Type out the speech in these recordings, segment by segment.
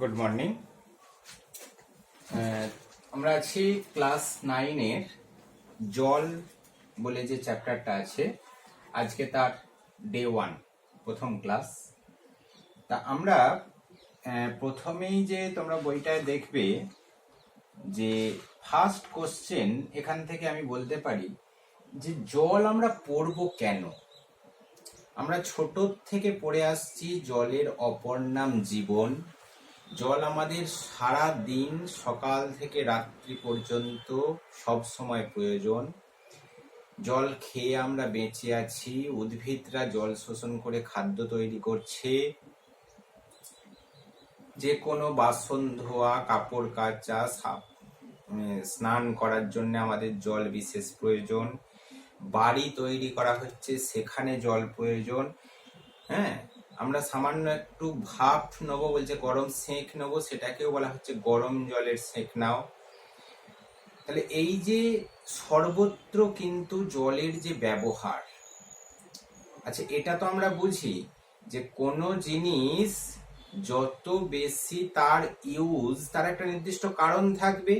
Good morning. আমরা আছি class 9 এর জল বলে যে চ্যাপ্টারটা আছে, আজকে তার ডে 1, প্রথম ক্লাস। তা আমরা প্রথমেই যে তোমরা বইটায় দেখবে যে ফার্স্ট কোশ্চেন এখান থেকে আমি বলতে পারি যে জল আমরা পড়বো কেন। আমরা ছোট থেকে পড়ে আসছি জলের অপর নাম জীবন। জল আমাদের সারা দিন সকাল থেকে রাত্রি পর্যন্ত সব সময় প্রয়োজন। জল খেয়ে আমরা বেঁচে আছি, উদ্ভিদরা জল শোষণ করে খাদ্য তৈরি করছে, যে কোনো বাসন ধোয়া, কাপড় কাচা, স্নান করার জন্য আমাদের জল বিশেষ প্রয়োজন। বাড়ি তৈরি করা হচ্ছে, সেখানে জল প্রয়োজন। হ্যাঁ, আমরা সামান্য একটু ভাপ নেবো, বলছে গরম সেঁক নেবো, সেটাকেও বলা হচ্ছে গরম জলের সেঁক নাও। তাহলে এই যে সর্বত্র কিন্তু জলের যে ব্যবহার আচ্ছা, এটা তো আমরা বুঝি যে কোনো জিনিস যত বেশি তার ইউজ, তার একটা নির্দিষ্ট কারণ থাকবে।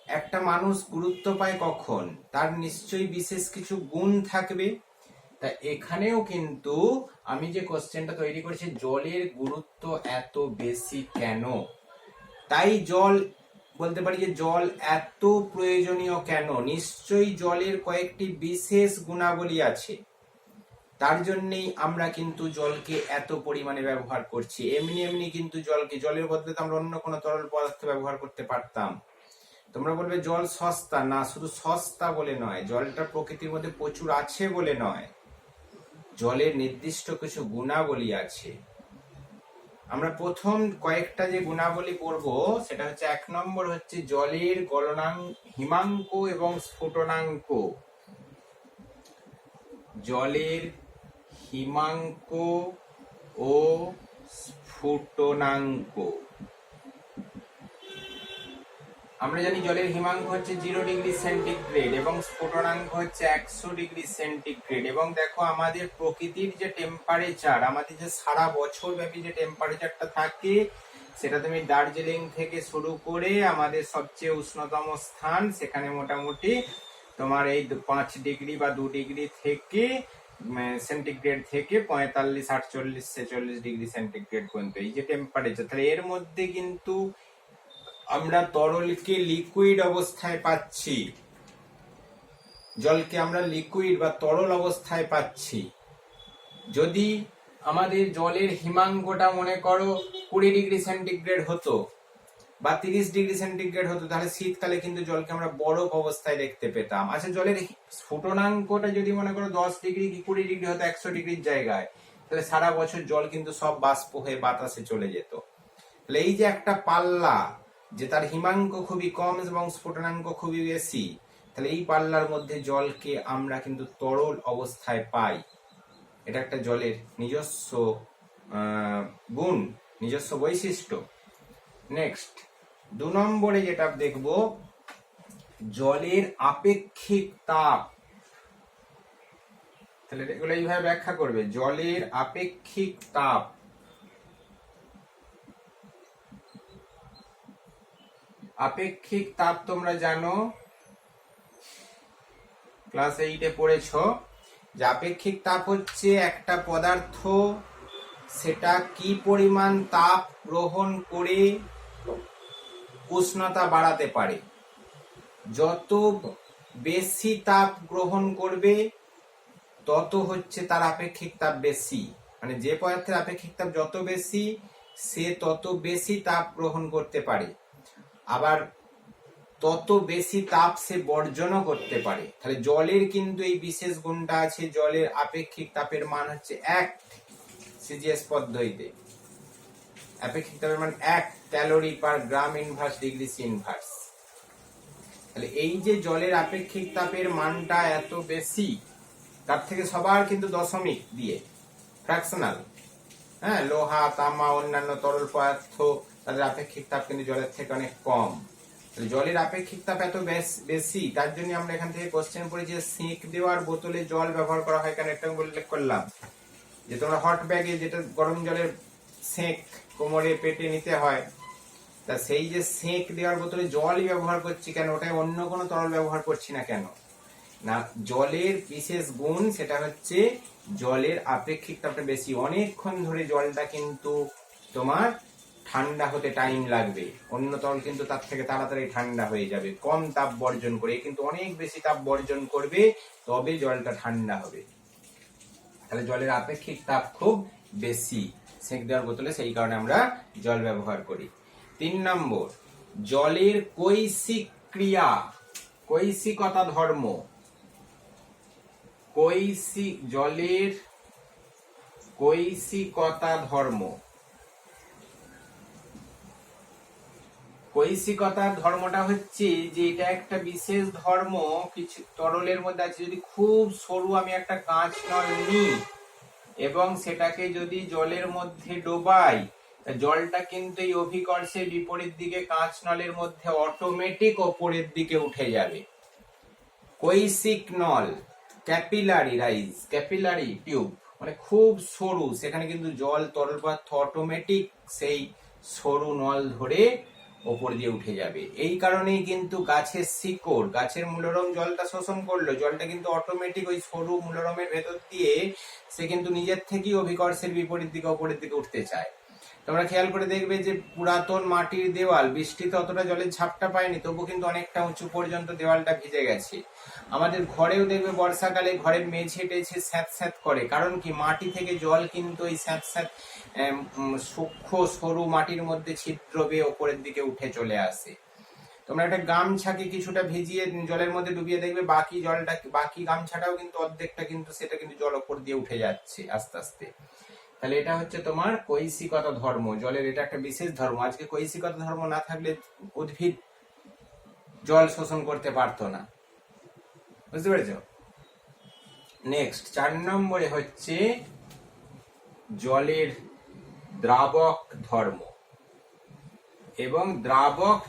একটা মানুষ গুরুত্ব পায় কখন, তার নিশ্চয়ই বিশেষ কিছু গুণ থাকবে। তা এখানেও কিন্তু আমি যে কোশ্চেনটা তৈরি করেছি, জলের গুরুত্ব এত বেশি কেন, তাই জল বলতে পারি যে জল এত প্রয়োজনীয় কেন। নিশ্চয়ই জলের কয়েকটি বিশেষ গুণাবলী আছে, তার জন্যই আমরা কিন্তু জলকে এত পরিমাণে ব্যবহার করছি। এমনি এমনি কিন্তু জলের বদলে তো আমরা অন্য কোনো তরল পদার্থ ব্যবহার করতে পারতাম। তোমরা বলবে জল সস্তা, না, শুধু সস্তা বলে নয়, জলটা প্রকৃতির মধ্যে প্রচুর আছে বলে নয়, জলের নির্দিষ্ট কিছু গুণাবলী আছে। আমরা প্রথম কয়েকটা যে গুণাবলী পড়ব, সেটা হচ্ছে 1 নম্বর হচ্ছে জলের হিমাঙ্ক এবং স্ফুটনাঙ্ক। জলের হিমাঙ্ক ও স্ফুটনাঙ্ক। আমরা জানি জলের হিমাঙ্ক হচ্ছে 0 ডিগ্রি সেন্টিগ্রেড এবং স্ফুটনাঙ্ক হচ্ছে 100 ডিগ্রি সেন্টিগ্রেড। এবং দেখো, আমাদের প্রকৃতির যে টেম্পারেচার, আমাদের যে সারা বছর ব্যাপী যে টেম্পারেচারটা থাকে, সেটা তুমি দার্জিলিং থেকে শুরু করে আমাদের সবচেয়ে উষ্ণতম স্থান, সেখানে মোটামুটি তোমার এই 5 ডিগ্রি বা 2 ডিগ্রি থেকে সেন্টিগ্রেড থেকে 45, 48, 46 ডিগ্রি সেন্টিগ্রেড পর্যন্ত এই যে টেম্পারেচার। তাহলে এর মধ্যে কিন্তু আমরা তরলকে লিকুইড অবস্থায় পাচ্ছি, জলকে আমরা লিকুইড বা তরল অবস্থায় পাচ্ছি। যদি আমাদের জলের হিমাঙ্কটা মনে করো 20 ডিগ্রি সেন্টিগ্রেড হতো বা 30 ডিগ্রি সেন্টিগ্রেড হতো, তাহলে শীতকালে কিন্তু জলকে আমরা বরফ অবস্থায় দেখতে পেতাম। আচ্ছা, জলের স্ফুটনাঙ্কটা যদি মনে করো 10 ডিগ্রি কি 20 ডিগ্রি হতো 100 ডিগ্রির জায়গায়, তাহলে সারা বছর জল কিন্তু সব বাষ্প হয়ে বাতাসে চলে যেত। তাহলে এই যে একটা পাল্লা, যে তার হিমাঙ্ক খুবই কম এবং স্ফুটনাঙ্ক খুবই বেশি, তাহলে এই পাল্লার মধ্যে জলকে আমরা কিন্তু তরল অবস্থায় পাই। এটা একটা জলের নিজস্ব গুণ, নিজস্ব বৈশিষ্ট্য। নেক্সট 2 নম্বরে যেটা দেখব, জলের আপেক্ষিক তাপ। তাহলে এগুলো এইভাবে ব্যাখ্যা করবে, জলের আপেক্ষিক তাপ। আপেক্ষিক তাপ তোমরা জানো, ক্লাস 8-এ পড়েছ যে আপেক্ষিক তাপ হচ্ছে একটা পদার্থ সেটা কি পরিমাণ তাপ গ্রহণ করে উষ্ণতা বাড়াতে পারে। যত বেশি তাপ গ্রহণ করবে তত হচ্ছে তার আপেক্ষিক তাপ বেশি। মানে যে পদার্থের আপেক্ষিক তাপ যত বেশি, সে তত বেশি তাপ গ্রহণ করতে পারে, আবার তত বেশি তাপ সে বর্জনও করতে পারে। তাহলে জলের কিন্তু এই বিশেষ গুণটা আছে, জলের আপেক্ষিক তাপের মান হচ্ছে 1 সিজিএস পদ্ধতিতে। আপেক্ষিক তাপের মান 1 ক্যালোরি পার গ্রাম ইনভার্স ডিগ্রি সি ইনভার্স। তাহলে এই যে জলের আপেক্ষিক তাপের মানটা এত বেশি, তার থেকে সবার কিন্তু দশমিক দিয়ে ফ্র্যাকশনাল। হ্যাঁ, লোহা, তামা, অন্যান্য তরল পদার্থ, তাদের আপেক্ষিক তাপ কিন্তু জলের থেকে অনেক কম। জলের আপেক্ষিক তাপ এত বেশি, তার জন্য আমরা এখান থেকে কোশ্চেন পড়েছি যে সেঁক দেওয়ার বোতলে জল ব্যবহার করা হয় কেন, একটা উল্লেখ করলাম যে তোমরা হট ব্যাগে যেটা গরম জলের সেঁক কোমরে পেটে নিতে হয়, তা সেই যে সেঁক দেওয়ার বোতলে জলই ব্যবহার করছি কেন, ওটাই অন্য কোনো তরল ব্যবহার করছি না কেন? না, জলের বিশেষ গুণ সেটা হচ্ছে জলের আপেক্ষিক তাপটা বেশি। অনেকক্ষণ ধরে জলটা কিন্তু তোমার ঠান্ডা হতে টাইম লাগবে, অন্য তরল কিন্তু তার থেকে তাড়াতাড়ি ঠান্ডা হয়ে যাবে কম তাপ বর্জন করে, কিন্তু অনেক বেশি তাপ বর্জন করবে, তবে জলটা ঠান্ডা হবে। তাহলে জলের আপেক্ষিক তাপ খুব বেশি সেঁক দেওয়ার বোতলে, সেই কারণে আমরা জল ব্যবহার করি। 3 নম্বর, জলের কৈশিক ক্রিয়া, কৈশিকতা ধর্ম। জলের কৈশিকতা ধর্ম। কৈশিকতার ধর্মটা হচ্ছে যে এটা একটা বিশেষ ধর্ম কিছু তরলের মধ্যে আছে। যদি খুব সরু আমি একটা কাঁচ নল নিই এবং সেটাকে যদি জলের মধ্যে ডোবাই, জলটা কিন্তু এই অভিকর্ষের বিপরীত দিকে কাঁচ নলের মধ্যে অটোমেটিক ওপরের দিকে উঠে যাবে। কৈশিক নল, ক্যাপিলারি টিউব, মানে খুব সরু, সেখানে কিন্তু জল তরল পদার্থ অটোমেটিক সেই সরু নল ধরে ওপর দিয়ে উঠে যাবে। এই কারণেই কিন্তু গাছের শিকড়, গাছের মূলরম জলটা শোষণ করলো, জলটা কিন্তু অটোমেটিক ওই সরু মূলরমের ভেতর দিয়ে সে কিন্তু নিজের থেকেই অভিকর্ষের বিপরীত দিকে ওপরের দিকে উঠতে চায়। তোমরা খেয়াল করে দেখবে যে পুরাতন মাটির দেওয়াল বৃষ্টিতে অতটা জলের ঝাপটা পায়নি, তবু কিন্তু অনেকটা উঁচু পর্যন্ত দেওয়ালটা ভিজে গেছে। আমাদের ঘরেও দেখবে বর্ষাকালে ঘরের মেঝে টেঝে স্যাঁত স্যাঁত করে, কারণ কি মাটি থেকে জল কিন্তু এই স্যাঁত স্যাঁত সূক্ষ্ম সরু মাটির মধ্যে ছিদ্র বেয়ে ওপরের দিকে উঠে চলে আসে। তোমরা একটা গামছাকে কিছুটা ভিজিয়ে জলের মধ্যে ডুবিয়ে দেখবে বাকি গামছাটাও কিন্তু অর্ধেকটা কিন্তু সেটা কিন্তু জল ওপর দিয়ে উঠে যাচ্ছে আস্তে আস্তে। তাহলে এটা হচ্ছে তোমার কৈশিকতা ধর্ম, জলের এটা একটা বিশেষ ধর্ম। আজকে কৈশিকতা ধর্ম না থাকলে উদ্ভিদ জল শোষণ করতে পারতো না, বুঝতে পেরেছ? নেক্সট 4 নম্বরে হচ্ছে জলের দ্রাবক ধর্ম। এবং দ্রাবক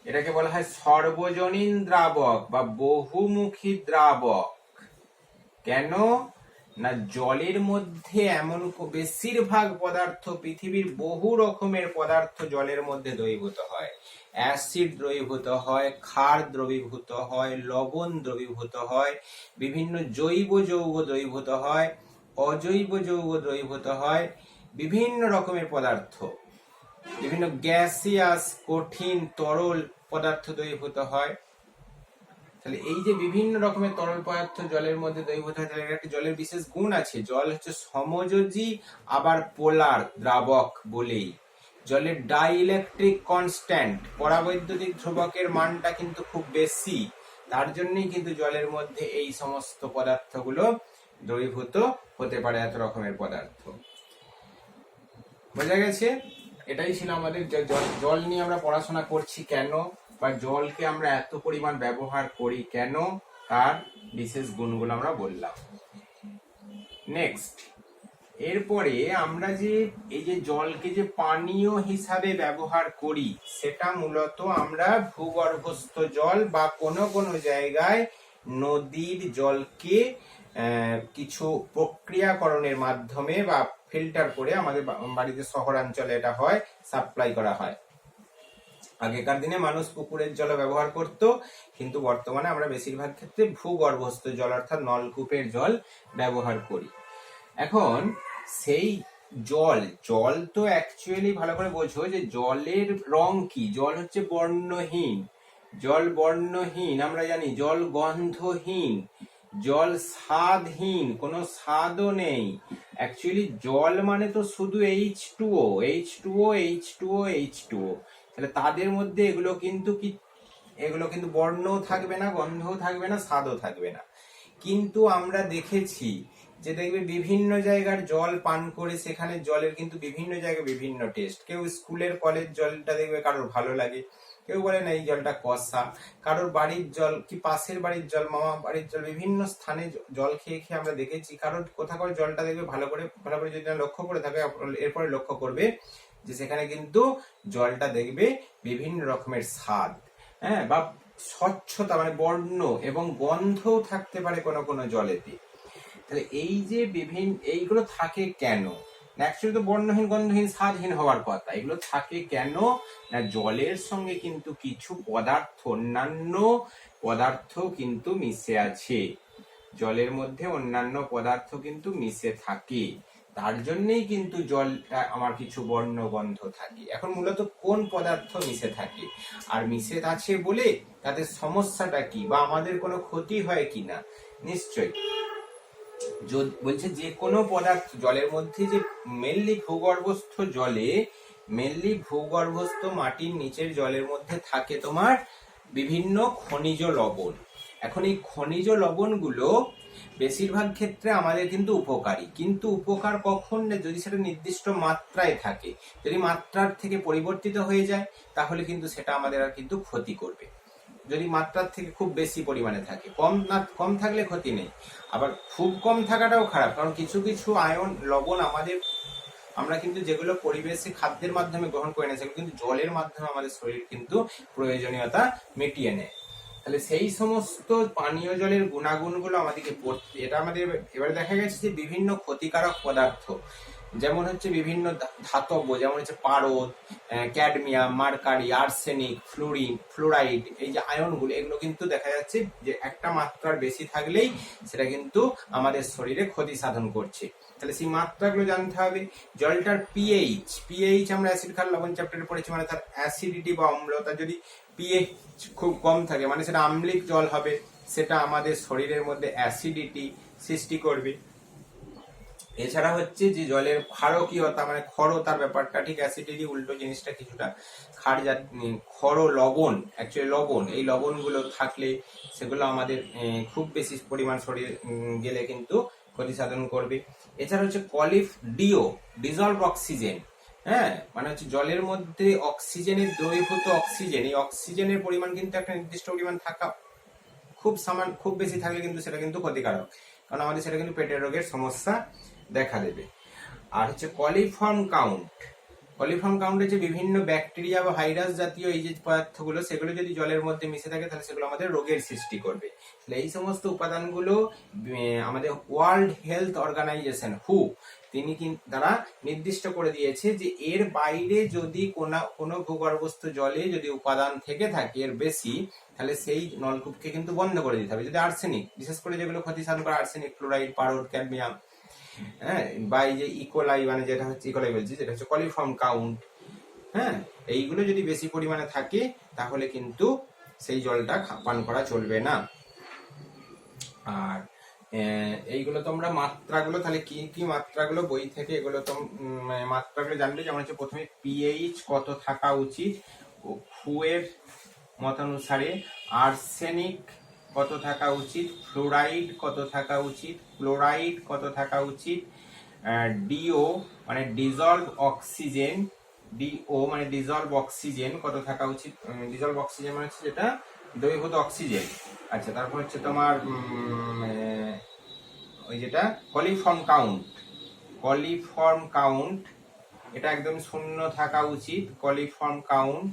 এটাকে বলা হয় সর্বজনীন দ্রাবক বা বহুমুখী দ্রাবক। কেন না, জলের মধ্যে এমন বেশিরভাগ পদার্থ, পৃথিবীর বহু রকমের পদার্থ জলের মধ্যে দ্রবীভূত হয়। অ্যাসিড দ্রবীভূত হয়, ক্ষার দ্রবীভূত হয়, লবণ দ্রবীভূত হয়, বিভিন্ন জৈব যৌগ দ্রবীভূত হয়, অজৈব যৌগ দ্রবীভূত হয়, বিভিন্ন রকমের পদার্থ, বিভিন্ন গ্যাসিয়াস কঠিন তরল পদার্থ দ্রবীভূত হয়। তাহলে এই যে বিভিন্ন রকমের তরল পদার্থ জলের মধ্যে দ্রবীভূত হয়, তাহলে একটা জলের বিশেষ গুণ আছে। জল হচ্ছে সমযোজী আবার পোলার দ্রাবক বলেই জলের ডাইইলেকট্রিক কনস্ট্যান্ট, পরাবৈদ্যুতিক ধ্রুবকের মানটা কিন্তু খুব বেশি। তার জন্যই কিন্তু জলের মধ্যে এই সমস্ত পদার্থগুলো দ্রবীভূত হতে পারে, এত রকমের পদার্থ। বোঝা গেছে? এটাই ছিল আমাদের জল নিয়ে আমরা পড়াশোনা করছি কেন, বা জলকে আমরা এত পরিমাণ ব্যবহার করি কেন, তার বিশেষ গুণগুলো আমরা বললাম। নেক্সট, এরপরে আমরা যে এই যে জলকে যে পানীয় হিসাবে ব্যবহার করি, সেটা মূলত আমরা ভূগর্ভস্থ জল বা কোনো কোনো জায়গায় নদীর জলকে কিছু প্রক্রিয়াকরণের মাধ্যমে বা ফিল্টার করে, আমাদের বাড়িতে শহরাঞ্চলে এটা হয়, সাপ্লাই করা হয়। আগেকার দিনে মানুষ পুকুরের জল ব্যবহার করত, কিন্তু বর্তমানে আমরা বেশিরভাগ ক্ষেত্রে ভূগর্ভস্থ জল অর্থাৎ নলকূপের জল ব্যবহার করি। এখন সেই জল তো অ্যাকচুয়ালি ভালো করে বোঝো যে জলের রং কি। জল হচ্ছে বর্ণহীন, জল বর্ণহীন, আমরা জানি জল গন্ধহীন, জল স্বাদহীন, কোনো স্বাদও নেই। অ্যাকচুয়ালি জল মানে তো শুধু H2O, H2O, H2O, H2O। তাহলে তাদের মধ্যে এগুলো কিন্তু বর্ণও থাকবে না, গন্ধও থাকবে না, স্বাদও থাকবে না। কিন্তু আমরা দেখেছি যে দেখবে বিভিন্ন জায়গার জল পান করে সেখানে জলের কিন্তু বিভিন্ন জায়গায় বিভিন্ন টেস্ট। কেউ স্কুলের কলের জলটা দেখবে কারোর ভালো লাগে, কেউ বলে না এই জলটা কষা, কারোর বাড়ির জল কি পাশের বাড়ির জল, মামা বাড়ির জল, বিভিন্ন স্থানে জল খেয়ে খেয়ে আমরা দেখেছি। কারোর কোথাও জলটা দেখবে ভালো করে যদি লক্ষ্য করে থাকে, এরপরে লক্ষ্য করবে যে সেখানে কিন্তু জলটা দেখবে বিভিন্ন রকমের স্বাদ, হ্যাঁ, বা স্বচ্ছতা মানে বর্ণ এবং গন্ধও থাকতে পারে কোনো কোনো জলেতে। তাহলে এই যে এইগুলো থাকে কেন অ্যাকচুয়ালি তো বর্ণহীন গন্ধহীন স্বাদহীন হওয়ার কথা। এগুলো থাকে কেন না, জলের সঙ্গে কিন্তু কিছু পদার্থ, অন্যান্য পদার্থ কিন্তু মিশে আছে। জলের মধ্যে অন্যান্য পদার্থ কিন্তু মিশে থাকে, তার জন্যই কিন্তু জলটা আমার কিছু বর্ণ গন্ধ থাকে। এখন মূলত কোন পদার্থ মিশে থাকে আর মিশে আছে বলে তাদের সমস্যাটা কি বা আমাদের কোনো ক্ষতি হয় কিনা, নিশ্চয়ই বলছে যে কোনো পদার্থ জলের মধ্যে যে মেনলি ভূগর্ভস্থ জলে, মেনলি ভূগর্ভস্থ মাটির নিচের জলের মধ্যে থাকে তোমার বিভিন্ন খনিজ লবণ। এখন এই খনিজ লবণগুলো বেশিরভাগ ক্ষেত্রে আমাদের কিন্তু উপকারী, কিন্তু উপকার কখন না, যদি সেটা নির্দিষ্ট মাত্রায় থাকে। যদি মাত্রার থেকে পরিবর্তিত হয়ে যায় তাহলে কিন্তু সেটা আমাদের আর কিন্তু ক্ষতি করবে। যদি মাত্রার থেকে খুব বেশি পরিমাণে থাকে, কম থাকলে ক্ষতি নেই। আবার খুব কম থাকাটাও খারাপ, কারণ কিছু কিছু আয়ন লবণ আমরা কিন্তু যেগুলো পরিবেশে খাদ্যের মাধ্যমে গ্রহণ করে না, সেগুলো কিন্তু জলের মাধ্যমে আমাদের শরীর কিন্তু প্রয়োজনীয়তা মিটিয়ে নেয়। তাহলে সেই সমস্ত পানীয় জলের গুণাগুণগুলো আমাদেরকে পড়তে, এটা আমাদের এবারে দেখা গেছে যে বিভিন্ন ক্ষতিকারক পদার্থ, যেমন হচ্ছে বিভিন্ন ধাতব, যেমন হচ্ছে পারদ, ক্যাডমিয়াম, মার্কারি, আর্সেনিক, ফ্লোরাইড, এই যে আয়নগুলো, এগুলো কিন্তু দেখা যাচ্ছে যে একটা মাত্রার বেশি থাকলেই সেটা কিন্তু আমাদের শরীরে ক্ষতি সাধন করছে। তাহলে সেই মাত্রাগুলো জানতে হবে। জলটার পিএইচ আমরা অ্যাসিড ক্ষার লবণ চ্যাপ্টারে পড়েছি, মানে তার অ্যাসিডিটি বা অম্লতা যদি পিএইচ খুব কম থাকে মানে সেটা আম্লিক জল হবে, সেটা আমাদের শরীরের মধ্যে অ্যাসিডিটি সৃষ্টি করবে। এছাড়া হচ্ছে যে জলের ক্ষারকীয়তা, মানে ক্ষরতার ব্যাপারটা ঠিক অ্যাসিডিটি উল্টো জিনিসটা, কিছুটা ক্ষর লবণ, অ্যাকচুয়ালি লবণ, এই লবণগুলো থাকলে সেগুলো আমাদের খুব বেশি পরিমাণ শরীরে গেলে কিন্তু ক্ষতি সাধন করবে। এছাড়া হচ্ছে ডিজলভ অক্সিজেন, হ্যাঁ, মানে হচ্ছে জলের মধ্যে অক্সিজেনের দ্রবীভূত অক্সিজেন, এই অক্সিজেনের পরিমাণ কিন্তু একটা নির্দিষ্ট পরিমাণ থাকা, খুব বেশি থাকলে কিন্তু সেটা কিন্তু ক্ষতিকারক, কারণ আমাদের সেটা কিন্তু পেটের রোগের সমস্যা দেখা দেবে। আর হচ্ছে কলিফর্ম কাউন্ট হচ্ছে বিভিন্ন ব্যাকটেরিয়া বা ভাইরাস জাতীয় এই যে পদার্থগুলো, সেগুলো যদি জলের মধ্যে মিশে থাকে তাহলে সেগুলো আমাদের রোগের সৃষ্টি করবে। তাহলে এই সমস্ত উপাদানগুলো আমাদের ওয়ার্ল্ড হেলথ অর্গানাইজেশন তারা নির্দিষ্ট করে দিয়েছে যে এর বাইরে যদি কোনো ভূগর্ভস্থ জলে যদি উপাদান থেকে থাকে এর বেশি, তাহলে সেই নলকূপকে কিন্তু বন্ধ করে দিতে হবে। যদি আর্সেনিক, বিশেষ করে যেগুলো ক্ষতি সাধন করে, আর্সেনিক, ফ্লোরাইড, পারদ, ক্যাডমিয়াম, হ্যাঁ, বা এই যে ইকোলাই, মানে যেটা হচ্ছে ইকোলাই বলছি, যেটা হচ্ছে কলিফর্ম কাউন্ট, হ্যাঁ, এইগুলো যদি বেশি পরিমাণে থাকে তাহলে কিন্তু সেই জলটা পান করা চলবে না। আর এইগুলো তোমরা মাত্রাগুলো, তাহলে কি কি মাত্রাগুলো বই থেকে এগুলো তো মাত্রাগুলো জানবে। যেমন হচ্ছে প্রথমে পিএইচ কত থাকা উচিত এর মতানুসারে, আর্সেনিক কত থাকা উচিত, ফ্লোরাইড কত থাকা উচিত, ক্লোরাইড কত থাকা উচিত, ডিও মানে ডিজলভ অক্সিজেন কত থাকা উচিত। ডিজলভ অক্সিজেন মানে হচ্ছে যেটা দ্রবীভূত অক্সিজেন। আচ্ছা, তারপর হচ্ছে তোমার ওই যেটা কলিফর্ম কাউন্ট, এটা একদম শূন্য থাকা উচিত, কলিফর্ম কাউন্ট।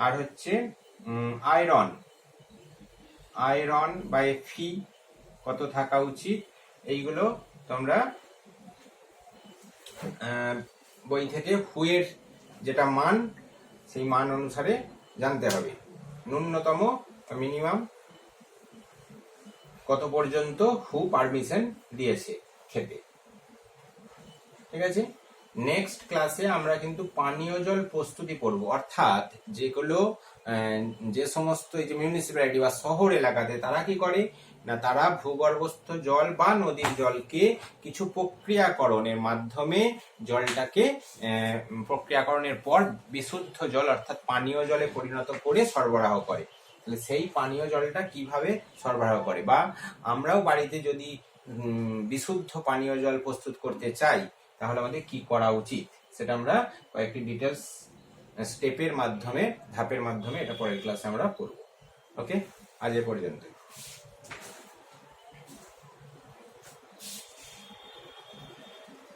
আর হচ্ছে আয়রন বা ফি কত থাকা উচিত। এইগুলো তোমরা বই থেকে এর যেটা মান, সেই মান অনুসারে জানতে হবে। ন্যূনতম মিনিমাম কত পর্যন্ত পারমিশন দিয়েছে খেতে, ঠিক আছে। নেক্সট ক্লাসে আমরা কিন্তু পানীয় জল প্রস্তুতি পড়ব, অর্থাৎ যে সমস্ত এই যে মিউনিসিপ্যালিটি বা শহর এলাকাতে তারা কি করে না, তারা ভূগর্ভস্থ জল বা নদীর জলকে কিছু প্রক্রিয়াকরণের মাধ্যমে জলটাকে প্রক্রিয়াকরণের পর বিশুদ্ধ জল অর্থাৎ পানীয় জলে পরিণত করে সরবরাহ করে। তাহলে সেই পানীয় জলটা কিভাবে সরবরাহ করে, বা আমরাও বাড়িতে যদি বিশুদ্ধ পানীয় জল প্রস্তুত করতে চাই তাহলে আমাদের কি করা উচিত, সেটা আমরা কয়েকটি ডিটেলস ধাপের মাধ্যমে এটা পরের ক্লাসে আমরা পড়ব। ওকে, আজ এ পর্যন্ত।